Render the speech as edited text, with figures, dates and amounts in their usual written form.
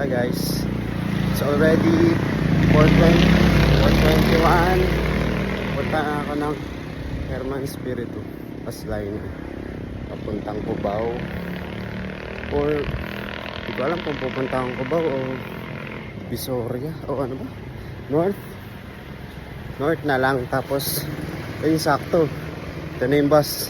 Hi guys, it's already 4:21. Punta na ako ng Herman Espiritu bus line papuntang Cubao, or hindi ko alam kung pupunta akong Cubao o Visoria o ano ba, North na lang. Tapos ayun, sakto, ito na yung bus.